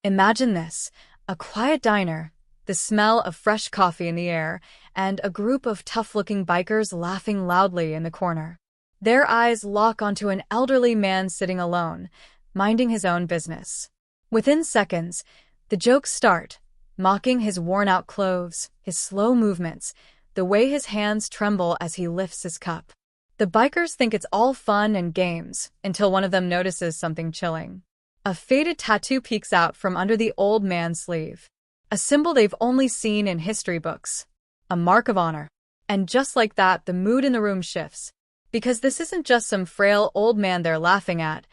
Imagine this, a quiet diner, the smell of fresh coffee in the air, and a group of tough-looking bikers laughing loudly in the corner. Their eyes lock onto an elderly man sitting alone, minding his own business. Within seconds, the jokes start, mocking his worn-out clothes, his slow movements, the way his hands tremble as he lifts his cup. The bikers think it's all fun and games until one of them notices something chilling. A faded tattoo peeks out from under the old man's sleeve. A symbol they've only seen in history books. A mark of honor. And just like that, the mood in the room shifts. Because this isn't just some frail old man they're laughing at.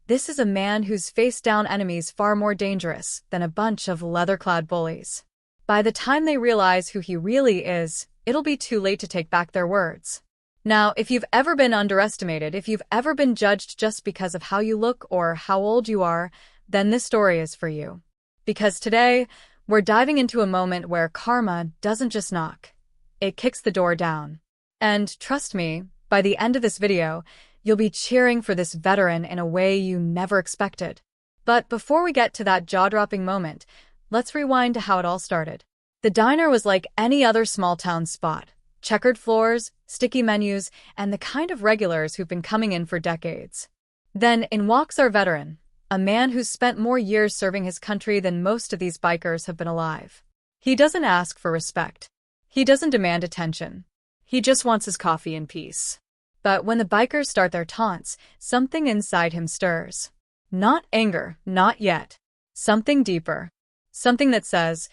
This is a man who's faced down enemies far more dangerous than a bunch of leather-clad bullies. By the time they realize who he really is, it'll be too late to take back their words. Now, if you've ever been underestimated, if you've ever been judged just because of how you look or how old you are, then this story is for you. Because today, we're diving into a moment where karma doesn't just knock. It kicks the door down. And trust me, by the end of this video, you'll be cheering for this veteran in a way you never expected. But before we get to that jaw-dropping moment, let's rewind to how it all started. The diner was like any other small-town spot. Checkered floors, sticky menus, and the kind of regulars who've been coming in for decades. Then in walks our veteran, a man who's spent more years serving his country than most of these bikers have been alive. He doesn't ask for respect. He doesn't demand attention. He just wants his coffee in peace. But when the bikers start their taunts, something inside him stirs. Not anger, not yet. Something deeper. Something that says,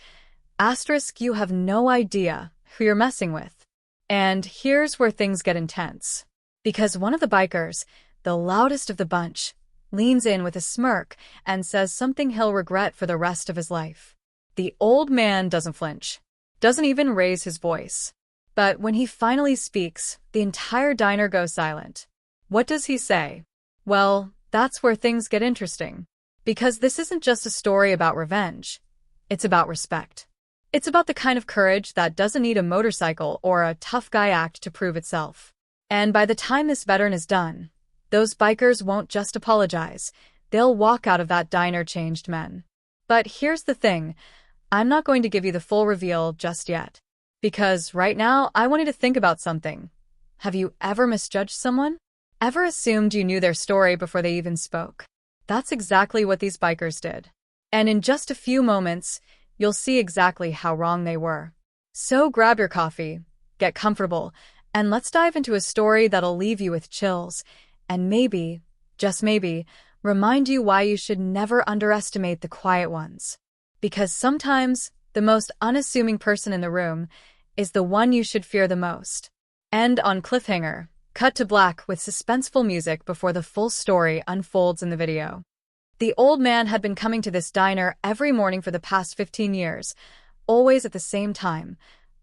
asterisk, you have no idea who you're messing with. And here's where things get intense. Because one of the bikers, the loudest of the bunch, leans in with a smirk and says something he'll regret for the rest of his life. The old man doesn't flinch, doesn't even raise his voice. But when he finally speaks, the entire diner goes silent. What does he say? Well, that's where things get interesting. Because this isn't just a story about revenge. It's about respect. It's about the kind of courage that doesn't need a motorcycle or a tough guy act to prove itself. And by the time this veteran is done, those bikers won't just apologize. They'll walk out of that diner changed men. But here's the thing. I'm not going to give you the full reveal just yet. Because right now, I want you to think about something. Have you ever misjudged someone? Ever assumed you knew their story before they even spoke? That's exactly what these bikers did. And in just a few moments, you'll see exactly how wrong they were. So grab your coffee, get comfortable, and let's dive into a story that'll leave you with chills, and maybe, just maybe, remind you why you should never underestimate the quiet ones. Because sometimes, the most unassuming person in the room is the one you should fear the most. End on cliffhanger, cut to black with suspenseful music before the full story unfolds in the video. The old man had been coming to this diner every morning for the past 15 years, always at the same time,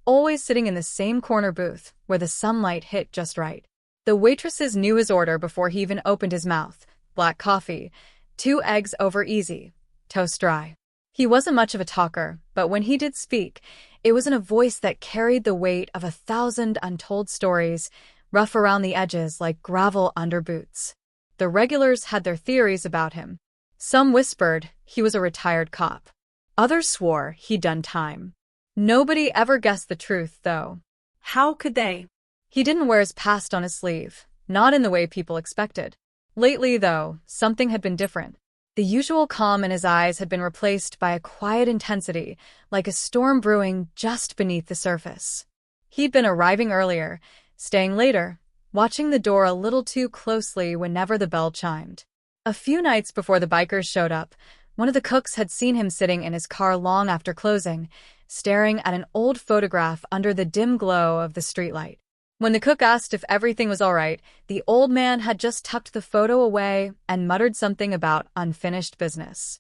always sitting in the same corner booth where the sunlight hit just right. The waitresses knew his order before he even opened his mouth. Black coffee, 2 eggs over easy, toast dry. He wasn't much of a talker, but when he did speak, it was in a voice that carried the weight of 1,000 untold stories, rough around the edges like gravel under boots. The regulars had their theories about him. Some whispered he was a retired cop. Others swore he'd done time. Nobody ever guessed the truth, though. How could they? He didn't wear his past on his sleeve, not in the way people expected. Lately, though, something had been different. The usual calm in his eyes had been replaced by a quiet intensity, like a storm brewing just beneath the surface. He'd been arriving earlier, staying later, watching the door a little too closely whenever the bell chimed. A few nights before the bikers showed up, one of the cooks had seen him sitting in his car long after closing, staring at an old photograph under the dim glow of the streetlight. When the cook asked if everything was all right, the old man had just tucked the photo away and muttered something about unfinished business.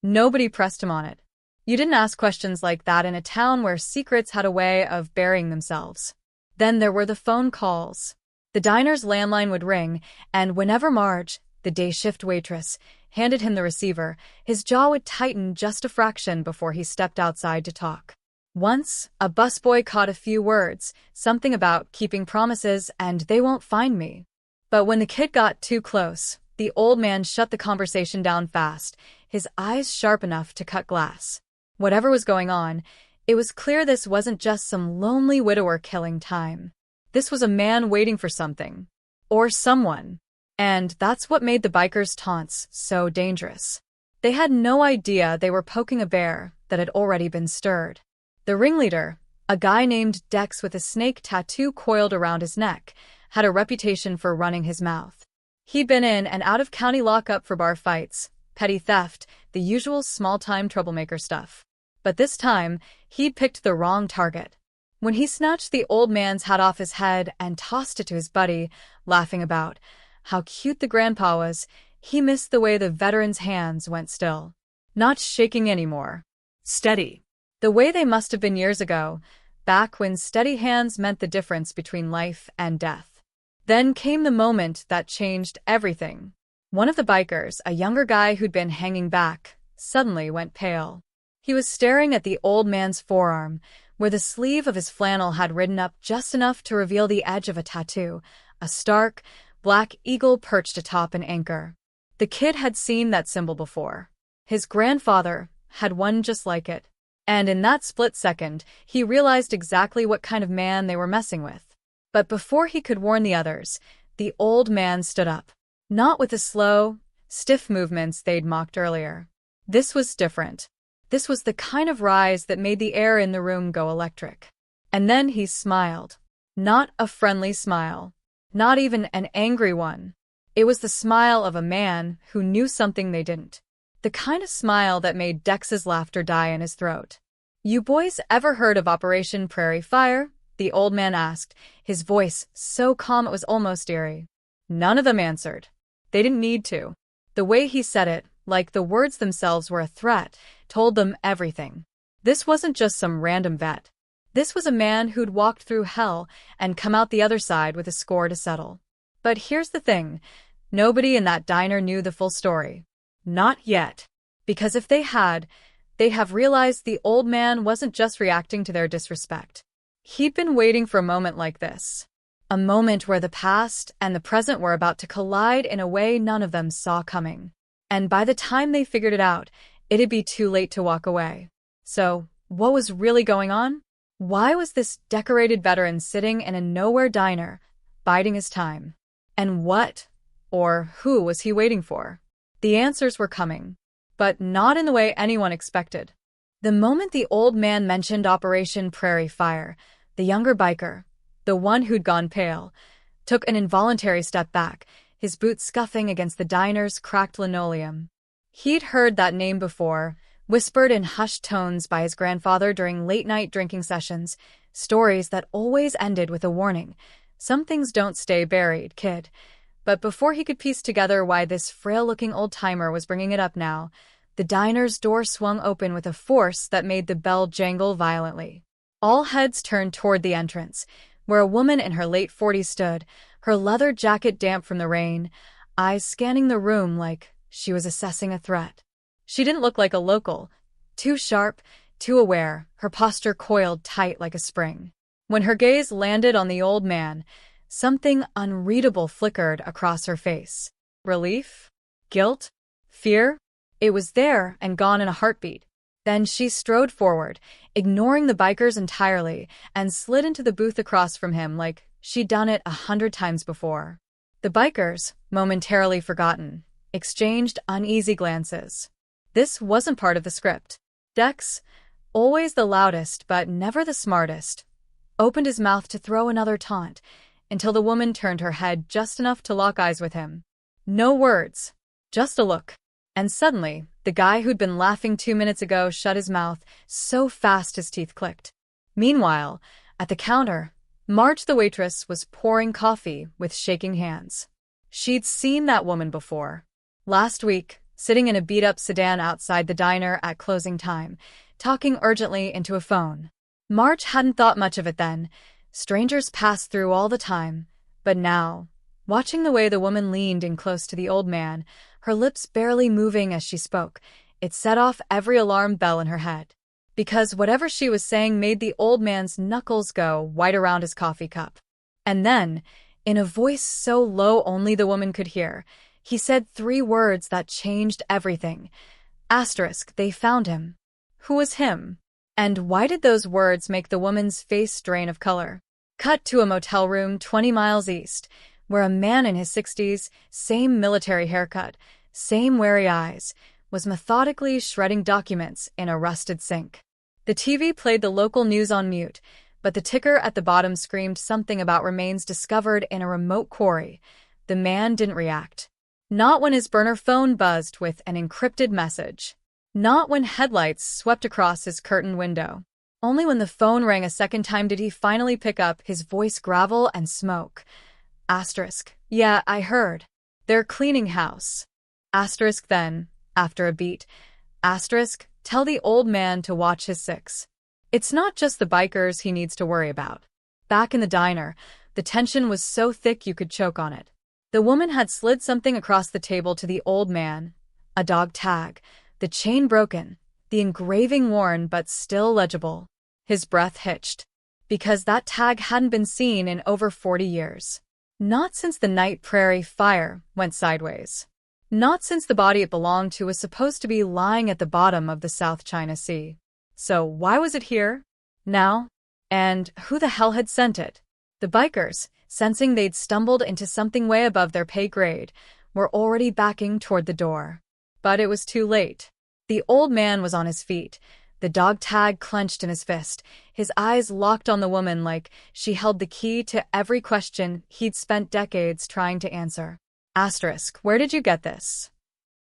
Nobody pressed him on it. You didn't ask questions like that in a town where secrets had a way of burying themselves. Then there were the phone calls. The diner's landline would ring, and whenever Marge, the day shift waitress, handed him the receiver, his jaw would tighten just a fraction before he stepped outside to talk. Once, a busboy caught a few words, something about keeping promises and they won't find me. But when the kid got too close, The old man shut the conversation down fast, his eyes sharp enough to cut glass. Whatever was going on, it was clear this wasn't just some lonely widower killing time. This was a man waiting for something. Or someone. And that's what made the bikers' taunts so dangerous. They had no idea they were poking a bear that had already been stirred. The ringleader, a guy named Dex with a snake tattoo coiled around his neck, had a reputation for running his mouth. He'd been in and out of county lockup for bar fights, petty theft, the usual small-time troublemaker stuff. But this time, he'd picked the wrong target. When he snatched the old man's hat off his head and tossed it to his buddy, laughing about how cute the grandpa was, he missed the way the veteran's hands went still. Not shaking anymore. Steady. The way they must have been years ago, back when steady hands meant the difference between life and death. Then came the moment that changed everything. One of the bikers, a younger guy who'd been hanging back, suddenly went pale. He was staring at the old man's forearm, where the sleeve of his flannel had ridden up just enough to reveal the edge of a tattoo, a stark, black eagle perched atop an anchor. The kid had seen that symbol before. His grandfather had one just like it. And in that split second, he realized exactly what kind of man they were messing with. But before he could warn the others, the old man stood up. Not with the slow, stiff movements they'd mocked earlier. This was different. This was the kind of rise that made the air in the room go electric. And then he smiled. Not a friendly smile. Not even an angry one. It was the smile of a man who knew something they didn't. The kind of smile that made Dex's laughter die in his throat. "You boys ever heard of Operation Prairie Fire?" the old man asked, his voice so calm it was almost eerie. None of them answered. They didn't need to. The way he said it, like the words themselves were a threat, told them everything. This wasn't just some random vet. This was a man who'd walked through hell and come out the other side with a score to settle. But here's the thing. Nobody in that diner knew the full story. Not yet. Because if they had, they'd have realized the old man wasn't just reacting to their disrespect. He'd been waiting for a moment like this. A moment where the past and the present were about to collide in a way none of them saw coming. And by the time they figured it out, it'd be too late to walk away. So, what was really going on? Why was this decorated veteran sitting in a nowhere diner, biding his time? And what, or who was he waiting for? The answers were coming, but not in the way anyone expected. The moment the old man mentioned Operation Prairie Fire, the younger biker, the one who'd gone pale, took an involuntary step back, his boots scuffing against the diner's cracked linoleum. He'd heard that name before, whispered in hushed tones by his grandfather during late-night drinking sessions, stories that always ended with a warning. Some things don't stay buried, kid. But before he could piece together why this frail-looking old-timer was bringing it up now, the diner's door swung open with a force that made the bell jangle violently. All heads turned toward the entrance, where a woman in her late 40s stood, her leather jacket damp from the rain, eyes scanning the room like she was assessing a threat. She didn't look like a local, too sharp, too aware, her posture coiled tight like a spring. When her gaze landed on the old man, something unreadable flickered across her face. Relief? Guilt? Fear? It was there and gone in a heartbeat. Then she strode forward, ignoring the bikers entirely, and slid into the booth across from him like she'd done it 100 times before. The bikers, momentarily forgotten, exchanged uneasy glances. This wasn't part of the script. Dex, always the loudest but never the smartest, opened his mouth to throw another taunt, until the woman turned her head just enough to lock eyes with him. No words, just a look. And suddenly, the guy who'd been laughing 2 minutes ago shut his mouth so fast his teeth clicked. Meanwhile, at the counter, Marge the waitress was pouring coffee with shaking hands. She'd seen that woman before. Last week, sitting in a beat-up sedan outside the diner at closing time, talking urgently into a phone. Marge hadn't thought much of it then. Strangers passed through all the time. But now, watching the way the woman leaned in close to the old man, her lips barely moving as she spoke, it set off every alarm bell in her head. Because whatever she was saying made the old man's knuckles go white around his coffee cup. And then, in a voice so low only the woman could hear, He said 3 words that changed everything. Asterisk, they found him. Who was him? And why did those words make the woman's face drain of color? Cut to a motel room 20 miles east, where a man in his 60s, same military haircut, same wary eyes, was methodically shredding documents in a rusted sink. The TV played the local news on mute, but the ticker at the bottom screamed something about remains discovered in a remote quarry. The man didn't react. Not when his burner phone buzzed with an encrypted message. Not when headlights swept across his curtained window. Only when the phone rang a second time did he finally pick up, his voice gravel and smoke. Asterisk, yeah, I heard. They're cleaning house. Asterisk then, after a beat. Asterisk, tell the old man to watch his 6. It's not just the bikers he needs to worry about. Back in the diner, the tension was so thick you could choke on it. The woman had slid something across the table to the old man. A dog tag. The chain broken. The engraving worn but still legible. His breath hitched. Because that tag hadn't been seen in over 40 years. Not since the night Prairie Fire went sideways. Not since the body it belonged to was supposed to be lying at the bottom of the South China Sea. So why was it here? Now? And who the hell had sent it? The bikers, sensing they'd stumbled into something way above their pay grade, were already backing toward the door. But it was too late. The old man was on his feet, the dog tag clenched in his fist, his eyes locked on the woman like she held the key to every question he'd spent decades trying to answer. Asterisk, where did you get this?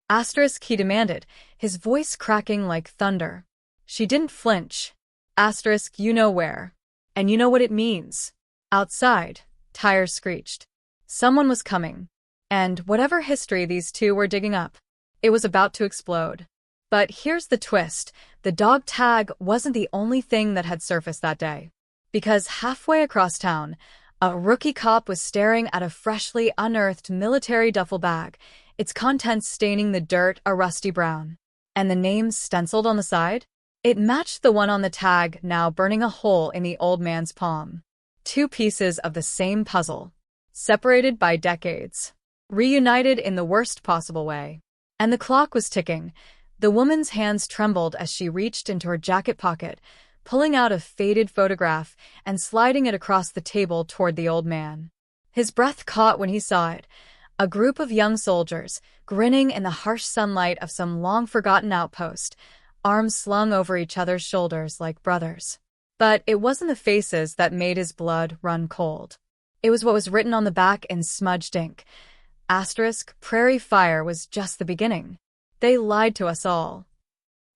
Asterisk, he demanded, his voice cracking like thunder. She didn't flinch. Asterisk, you know where. And you know what it means. Outside, tires screeched. Someone was coming. And whatever history these two were digging up, it was about to explode. But here's the twist. The dog tag wasn't the only thing that had surfaced that day. Because halfway across town, a rookie cop was staring at a freshly unearthed military duffel bag, its contents staining the dirt a rusty brown. And the name stenciled on the side? It matched the one on the tag, now burning a hole in the old man's palm. 2 pieces of the same puzzle, separated by decades, reunited in the worst possible way. And the clock was ticking. The woman's hands trembled as she reached into her jacket pocket, pulling out a faded photograph and sliding it across the table toward the old man. His breath caught when he saw it. A group of young soldiers, grinning in the harsh sunlight of some long-forgotten outpost, arms slung over each other's shoulders like brothers. But it wasn't the faces that made his blood run cold. It was what was written on the back in smudged ink. Asterisk, Prairie Fire was just the beginning. They lied to us all.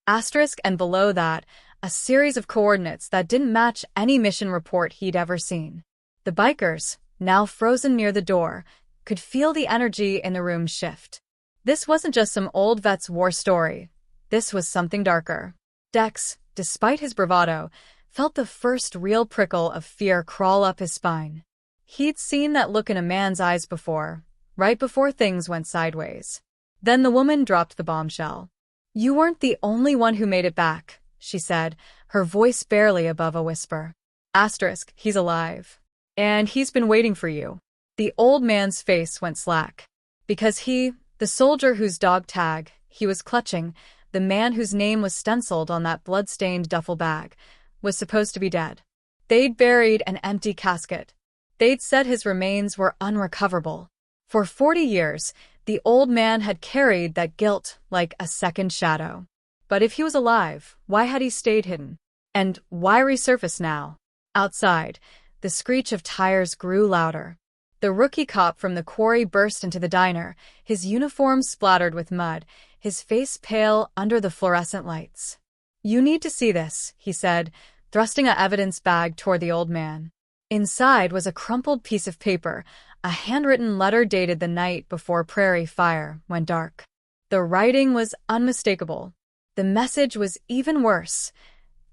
Asterisk, and below that, a series of coordinates that didn't match any mission report he'd ever seen. The bikers, now frozen near the door, could feel the energy in the room shift. This wasn't just some old vet's war story. This was something darker. Dex, despite his bravado, felt the first real prickle of fear crawl up his spine. He'd seen that look in a man's eyes before, right before things went sideways. Then the woman dropped the bombshell. You weren't the only one who made it back, she said, her voice barely above a whisper. Asterisk, he's alive. And he's been waiting for you. The old man's face went slack. Because he, the soldier whose dog tag he was clutching, the man whose name was stenciled on that blood-stained duffel bag, was supposed to be dead. They'd buried an empty casket. They'd said his remains were unrecoverable. For 40 years, the old man had carried that guilt like a second shadow. But if he was alive, why had he stayed hidden? And why resurface now? Outside, the screech of tires grew louder. The rookie cop from the quarry burst into the diner, his uniform splattered with mud, his face pale under the fluorescent lights. You need to see this, he said, thrusting an evidence bag toward the old man. Inside was a crumpled piece of paper, a handwritten letter dated the night before Prairie Fire went dark. The writing was unmistakable. The message was even worse.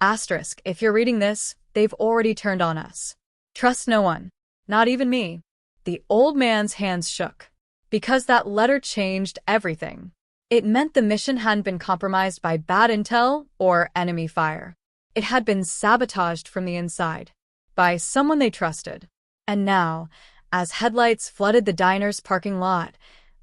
Asterisk, if you're reading this, they've already turned on us. Trust no one. Not even me. The old man's hands shook. Because that letter changed everything. It meant the mission hadn't been compromised by bad intel or enemy fire. It had been sabotaged from the inside. By someone they trusted. And now, as headlights flooded the diner's parking lot,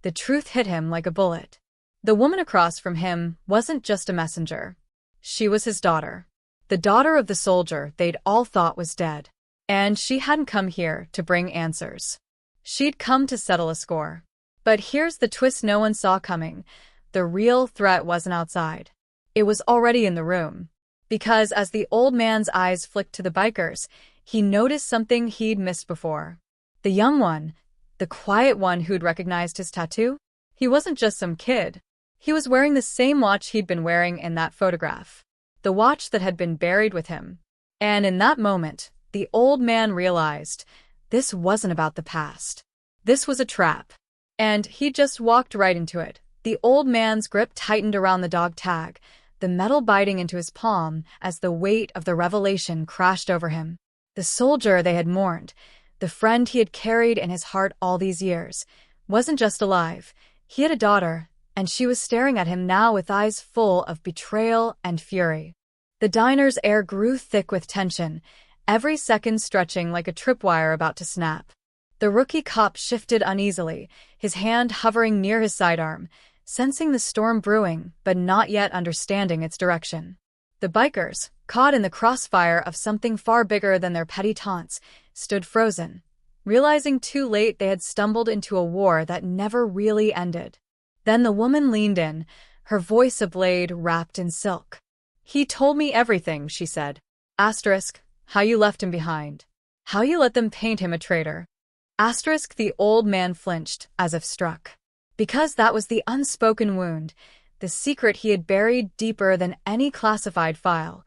The truth hit him like a bullet. The woman across from him wasn't just a messenger. She was his daughter. The daughter of the soldier they'd all thought was dead. And she hadn't come here to bring answers. She'd come to settle a score. But here's the twist no one saw coming. The real threat wasn't outside. It was already in the room. Because as the old man's eyes flicked to the bikers, he noticed something he'd missed before. The young one, the quiet one who'd recognized his tattoo, he wasn't just some kid. He was wearing the same watch he'd been wearing in that photograph. The watch that had been buried with him. And in that moment, the old man realized this wasn't about the past. This was a trap. And he just walked right into it. The old man's grip tightened around the dog tag, the metal biting into his palm as the weight of the revelation crashed over him. The soldier they had mourned, the friend he had carried in his heart all these years, wasn't just alive. He had a daughter, and she was staring at him now with eyes full of betrayal and fury. The diner's air grew thick with tension, every second stretching like a tripwire about to snap. The rookie cop shifted uneasily, his hand hovering near his sidearm, sensing the storm brewing but not yet understanding its direction. The bikers, caught in the crossfire of something far bigger than their petty taunts, stood frozen, realizing too late they had stumbled into a war that never really ended. Then the woman leaned in, her voice a blade wrapped in silk. "He told me everything," she said. Asterisk, how you left him behind. How you let them paint him a traitor. Asterisk, the old man flinched, as if struck. Because that was the unspoken wound, the secret he had buried deeper than any classified file,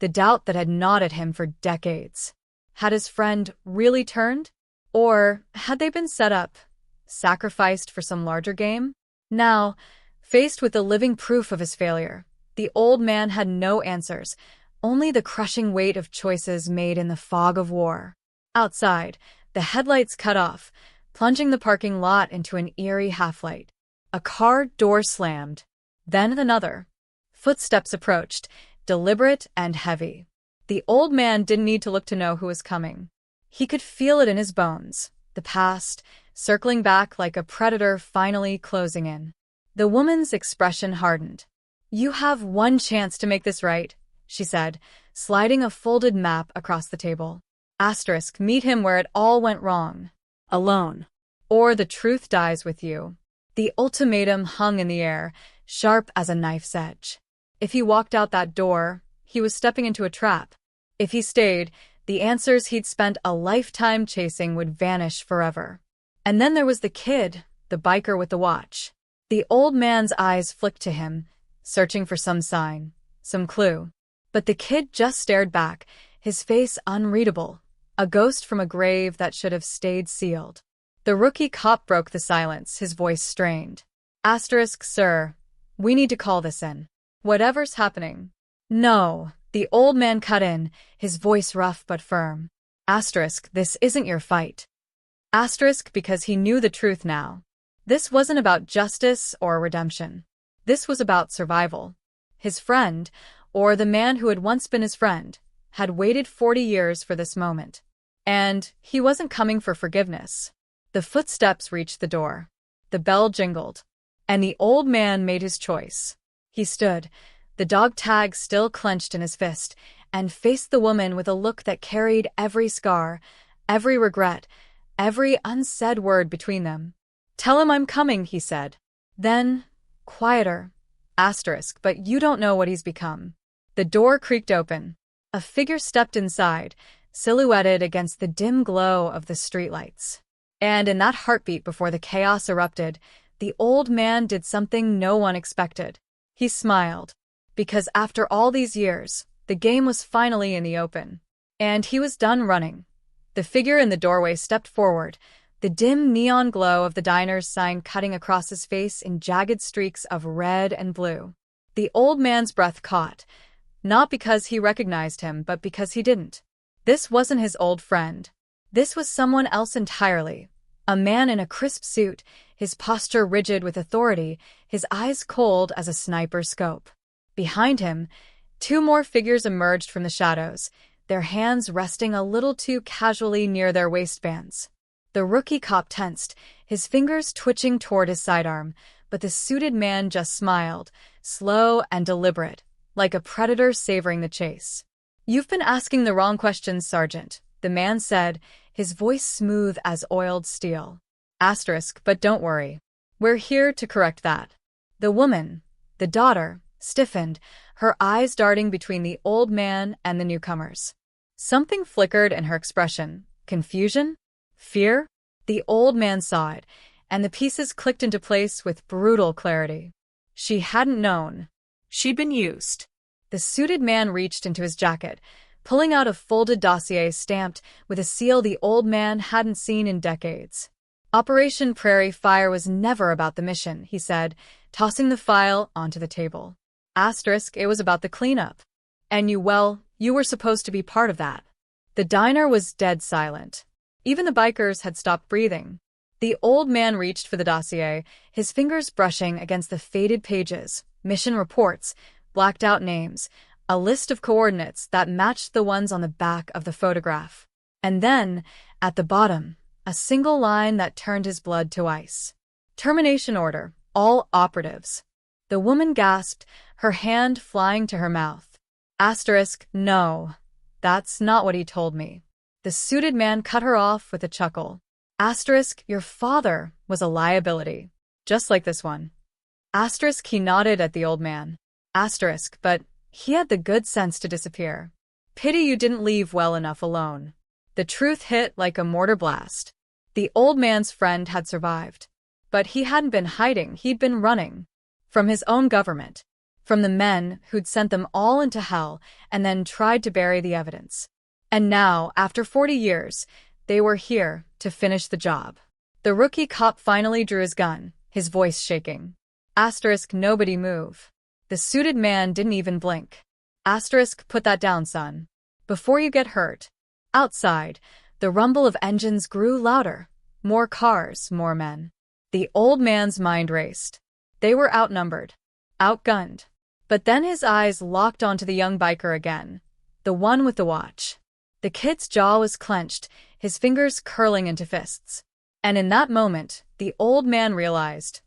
the doubt that had gnawed at him for decades. Had his friend really turned? Or had they been set up, sacrificed for some larger game? Now, faced with the living proof of his failure, the old man had no answers, only the crushing weight of choices made in the fog of war. Outside, the headlights cut off, plunging the parking lot into an eerie half-light. A car door slammed. Then another. Footsteps approached, deliberate and heavy. The old man didn't need to look to know who was coming. He could feel it in his bones, the past, circling back like a predator finally closing in. The woman's expression hardened. "You have one chance to make this right," she said, sliding a folded map across the table. Asterisk, meet him where it all went wrong. Alone. Or the truth dies with you. The ultimatum hung in the air, sharp as a knife's edge. If he walked out that door, he was stepping into a trap. If he stayed, the answers he'd spent a lifetime chasing would vanish forever. And then there was the kid, the biker with the watch. The old man's eyes flicked to him, searching for some sign, some clue. But the kid just stared back, his face unreadable, a ghost from a grave that should have stayed sealed. The rookie cop broke the silence, his voice strained. Asterisk, sir, we need to call this in. Whatever's happening. No, the old man cut in, his voice rough but firm. Asterisk, this isn't your fight. Asterisk, because he knew the truth now. This wasn't about justice or redemption. This was about survival. His friend, or the man who had once been his friend, had waited 40 years for this moment. And he wasn't coming for forgiveness. The footsteps reached the door. The bell jingled. And the old man made his choice. He stood, the dog tag still clenched in his fist, and faced the woman with a look that carried every scar, every regret, every unsaid word between them. "Tell him I'm coming," he said. Then, quieter. Asterisk, but you don't know what he's become. The door creaked open. A figure stepped inside, silhouetted against the dim glow of the streetlights. And in that heartbeat before the chaos erupted, the old man did something no one expected. He smiled. Because after all these years, the game was finally in the open. And he was done running. The figure in the doorway stepped forward, the dim neon glow of the diner's sign cutting across his face in jagged streaks of red and blue. The old man's breath caught, not because he recognized him, but because he didn't. This wasn't his old friend. This was someone else entirely. A man in a crisp suit, his posture rigid with authority, his eyes cold as a sniper's scope. Behind him, two more figures emerged from the shadows, their hands resting a little too casually near their waistbands. The rookie cop tensed, his fingers twitching toward his sidearm, but the suited man just smiled, slow and deliberate, like a predator savoring the chase. "You've been asking the wrong questions, Sergeant," the man said, his voice smooth as oiled steel. Asterisk, but don't worry. We're here to correct that. The woman, the daughter, stiffened, her eyes darting between the old man and the newcomers. Something flickered in her expression. Confusion? Fear? The old man saw it, and the pieces clicked into place with brutal clarity. She hadn't known. She'd been used. The suited man reached into his jacket, pulling out a folded dossier stamped with a seal the old man hadn't seen in decades. Operation Prairie Fire was never about the mission, he said, tossing the file onto the table. Asterisk, it was about the cleanup. And you were supposed to be part of that. The diner was dead silent. Even the bikers had stopped breathing. The old man reached for the dossier, his fingers brushing against the faded pages, mission reports, blacked-out names, a list of coordinates that matched the ones on the back of the photograph. And then, at the bottom, a single line that turned his blood to ice. Termination order, all operatives. The woman gasped, her hand flying to her mouth. Asterisk, no, that's not what he told me. The suited man cut her off with a chuckle. Asterisk, your father was a liability, just like this one. Asterisk, he nodded at the old man. Asterisk, but he had the good sense to disappear. Pity you didn't leave well enough alone. The truth hit like a mortar blast. The old man's friend had survived. But he hadn't been hiding, he'd been running. From his own government. From the men who'd sent them all into hell and then tried to bury the evidence. And now, after 40 years, they were here to finish the job. The rookie cop finally drew his gun, his voice shaking. Asterisk, nobody move. The suited man didn't even blink. Asterisk, put that down, son. Before you get hurt. Outside, the rumble of engines grew louder. More cars, more men. The old man's mind raced. They were outnumbered. Outgunned. But then his eyes locked onto the young biker again. The one with the watch. The kid's jaw was clenched, his fingers curling into fists. And in that moment, the old man realized.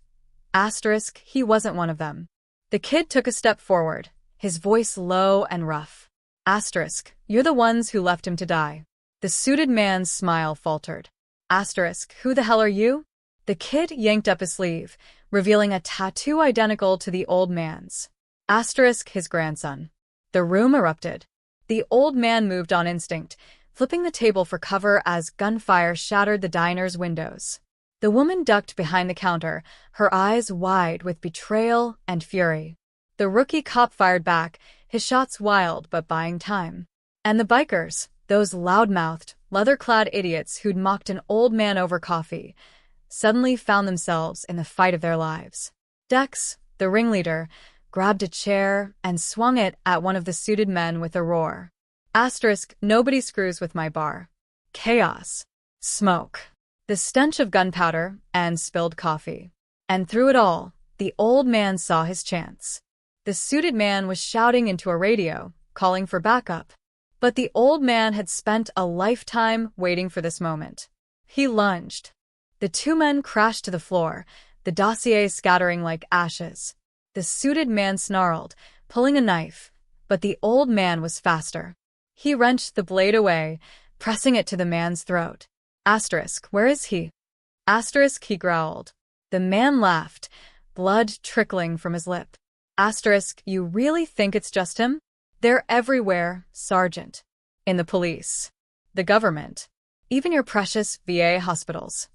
Asterisk, he wasn't one of them. The kid took a step forward, his voice low and rough. Asterisk, you're the ones who left him to die. The suited man's smile faltered. Asterisk, who the hell are you? The kid yanked up his sleeve, revealing a tattoo identical to the old man's. Asterisk, his grandson. The room erupted. The old man moved on instinct, flipping the table for cover as gunfire shattered the diner's windows. The woman ducked behind the counter, her eyes wide with betrayal and fury. The rookie cop fired back, his shots wild but buying time. And the bikers, those loud-mouthed, leather-clad idiots who'd mocked an old man over coffee, suddenly found themselves in the fight of their lives. Dex, the ringleader, grabbed a chair and swung it at one of the suited men with a roar. Asterisk, nobody screws with my bar. Chaos. Smoke. The stench of gunpowder and spilled coffee. And through it all, the old man saw his chance. The suited man was shouting into a radio, calling for backup. But the old man had spent a lifetime waiting for this moment. He lunged. The two men crashed to the floor, the dossier scattering like ashes. The suited man snarled, pulling a knife, but the old man was faster. He wrenched the blade away, pressing it to the man's throat. Asterisk, where is he? Asterisk, he growled. The man laughed, blood trickling from his lip. Asterisk, you really think it's just him? They're everywhere, Sergeant. In the police. The government. Even your precious VA hospitals.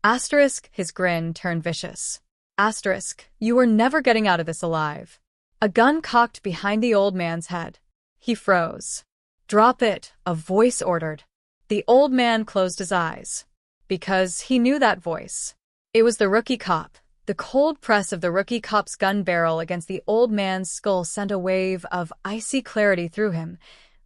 Asterisk, his grin turned vicious. Asterisk, you were never getting out of this alive. A gun cocked behind the old man's head. He froze. Drop it, a voice ordered. The old man closed his eyes. Because he knew that voice. It was the rookie cop. The cold press of the rookie cop's gun barrel against the old man's skull sent a wave of icy clarity through him.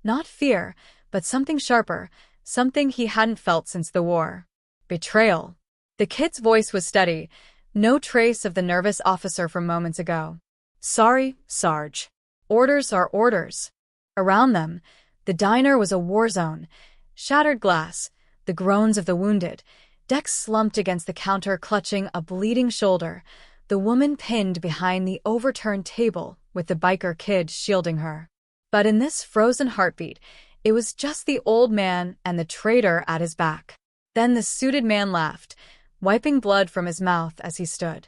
Not fear, but something sharper, something he hadn't felt since the war. Betrayal. The kid's voice was steady, no trace of the nervous officer from moments ago. Sorry, Sarge. Orders are orders. Around them, the diner was a war zone. Shattered glass, the groans of the wounded, Dex slumped against the counter, clutching a bleeding shoulder, the woman pinned behind the overturned table with the biker kid shielding her. But in this frozen heartbeat, it was just the old man and the traitor at his back. Then the suited man laughed, wiping blood from his mouth as he stood.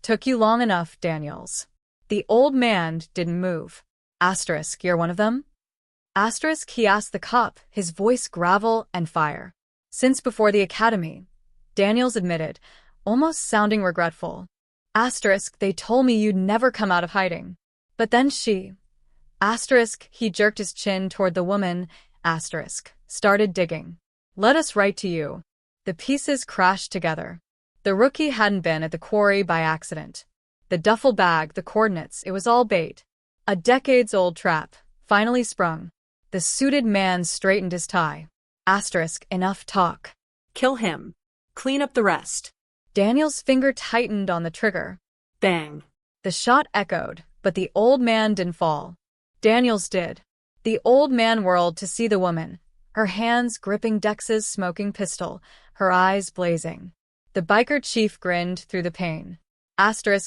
Took you long enough, Daniels. The old man didn't move. You're one of them? He asked the cop, his voice gravel and fire. Since before the academy, Daniels admitted, almost sounding regretful. They told me you'd never come out of hiding. But then he jerked his chin toward the woman, started digging. Led us right to you. The pieces crashed together. The rookie hadn't been at the quarry by accident. The duffel bag, the coordinates, it was all bait. A decades-old trap, finally sprung. The suited man straightened his tie. Enough talk. Kill him. Clean up the rest. Daniel's finger tightened on the trigger. Bang. The shot echoed, but the old man didn't fall. Daniels did. The old man whirled to see the woman, her hands gripping Dex's smoking pistol, her eyes blazing. The biker chief grinned through the pain.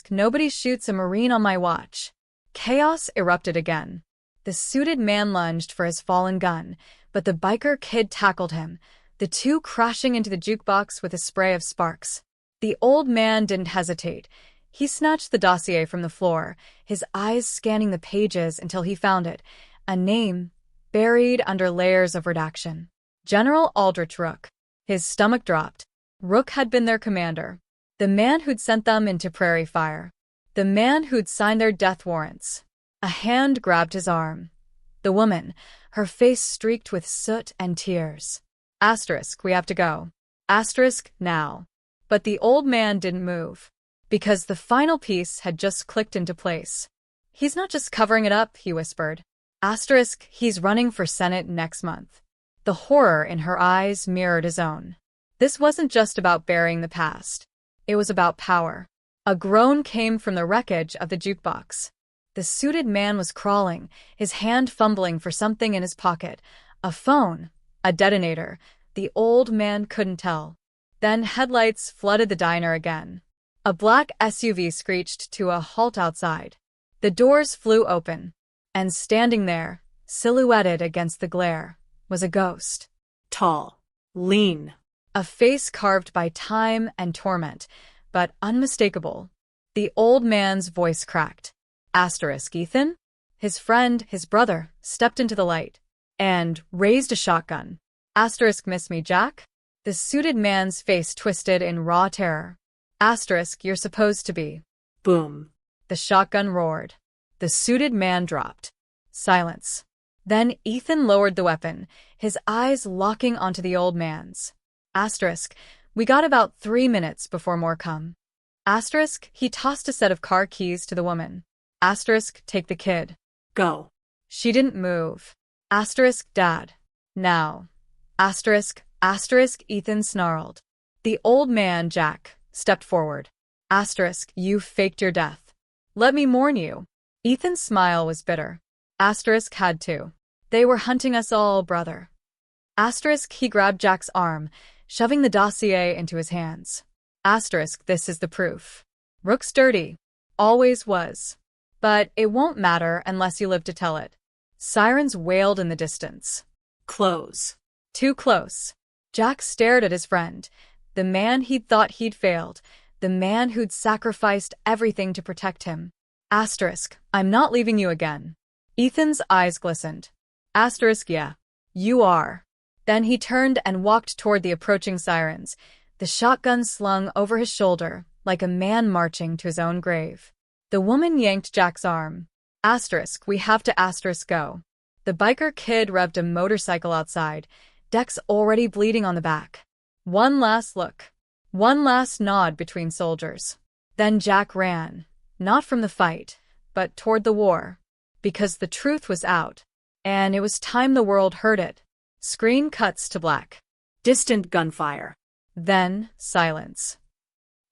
Nobody shoots a Marine on my watch. Chaos erupted again. The suited man lunged for his fallen gun, but the biker kid tackled him, the two crashing into the jukebox with a spray of sparks. The old man didn't hesitate. He snatched the dossier from the floor, his eyes scanning the pages until he found it, a name buried under layers of redaction. General Aldrich Rook. His stomach dropped. Rook had been their commander, the man who'd sent them into prairie fire, the man who'd signed their death warrants. A hand grabbed his arm. The woman, her face streaked with soot and tears. We have to go. Now. But the old man didn't move, because the final piece had just clicked into place. He's not just covering it up, he whispered. He's running for Senate next month. The horror in her eyes mirrored his own. This wasn't just about burying the past. It was about power. A groan came from the wreckage of the jukebox. The suited man was crawling, his hand fumbling for something in his pocket. A phone, a detonator. The old man couldn't tell. Then headlights flooded the diner again. A black SUV screeched to a halt outside. The doors flew open, and standing there, silhouetted against the glare, was a ghost. Tall, lean. A face carved by time and torment, but unmistakable. The old man's voice cracked. Ethan? His friend, his brother, stepped into the light and raised a shotgun. Miss me, Jack? The suited man's face twisted in raw terror. You're supposed to be. Boom. The shotgun roared. The suited man dropped. Silence. Then Ethan lowered the weapon, his eyes locking onto the old man's. We got about 3 minutes before more come. He tossed a set of car keys to the woman. Take the kid. Go. She didn't move. Dad. Now. Ethan snarled. The old man, Jack, stepped forward. You faked your death. Let me mourn you. Ethan's smile was bitter. Had to. They were hunting us all, brother. He grabbed Jack's arm, shoving the dossier into his hands. This is the proof. Rook's dirty. Always was. But it won't matter unless you live to tell it. Sirens wailed in the distance. Close. Too close. Jack stared at his friend, the man he'd thought he'd failed, the man who'd sacrificed everything to protect him. I'm not leaving you again. Ethan's eyes glistened. Yeah. You are. Then he turned and walked toward the approaching sirens, the shotgun slung over his shoulder like a man marching to his own grave. The woman yanked Jack's arm. We have to go. The biker kid revved a motorcycle outside, Dex already bleeding on the back. One last look. One last nod between soldiers. Then Jack ran, not from the fight, but toward the war. Because the truth was out, and it was time the world heard it. Screen cuts to black. Distant gunfire. Then, silence.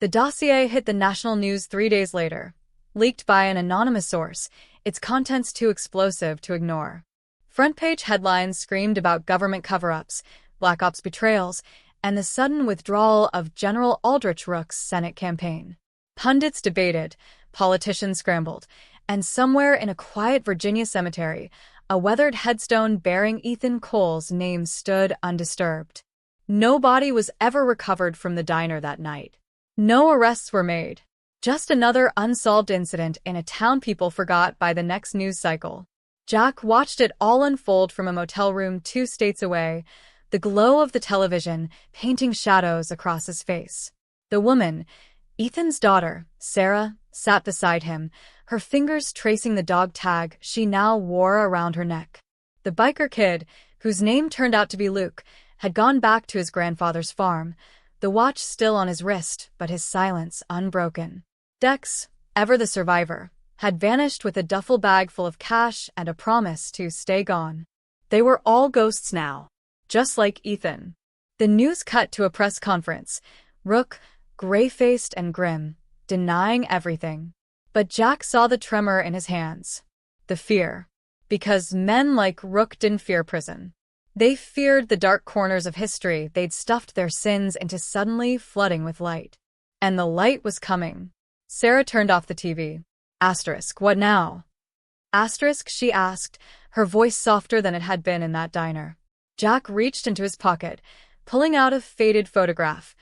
The dossier hit the national news 3 days later, leaked by an anonymous source, its contents too explosive to ignore. Front-page headlines screamed about government cover-ups, Black Ops betrayals, and the sudden withdrawal of General Aldrich Rook's Senate campaign. Pundits debated, politicians scrambled, and somewhere in a quiet Virginia cemetery, a weathered headstone bearing Ethan Cole's name stood undisturbed. No body was ever recovered from the diner that night. No arrests were made. Just another unsolved incident in a town people forgot by the next news cycle. Jack watched it all unfold from a motel room 2 states away, the glow of the television painting shadows across his face. The woman, Ethan's daughter, Sarah, sat beside him, her fingers tracing the dog tag she now wore around her neck. The biker kid, whose name turned out to be Luke, had gone back to his grandfather's farm, the watch still on his wrist, but his silence unbroken. Dex, ever the survivor, had vanished with a duffel bag full of cash and a promise to stay gone. They were all ghosts now, just like Ethan. The news cut to a press conference, Rook, gray-faced and grim, denying everything. But Jack saw the tremor in his hands. The fear. Because men like Rook didn't fear prison. They feared the dark corners of history they'd stuffed their sins into suddenly flooding with light. And the light was coming. Sarah turned off the TV. Asterisk, what now? Asterisk, she asked, her voice softer than it had been in that diner. Jack reached into his pocket, pulling out a faded photograph.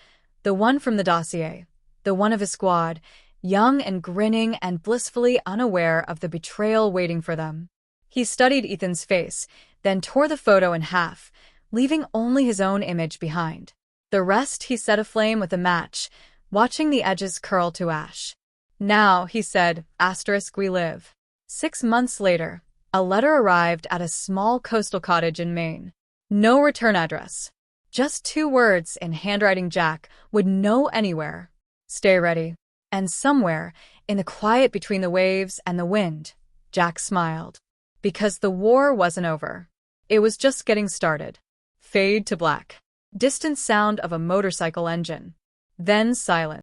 The one from the dossier. The one of his squad, young and grinning and blissfully unaware of the betrayal waiting for them. He studied Ethan's face, then tore the photo in half, leaving only his own image behind. The rest he set aflame with a match, watching the edges curl to ash. Now, he said, asterisk, we live. 6 months later, a letter arrived at a small coastal cottage in Maine. No return address. Just 2 words in handwriting Jack would know anywhere. Stay ready. And somewhere, in the quiet between the waves and the wind, Jack smiled. Because the war wasn't over. It was just getting started. Fade to black. Distant sound of a motorcycle engine. Then silence.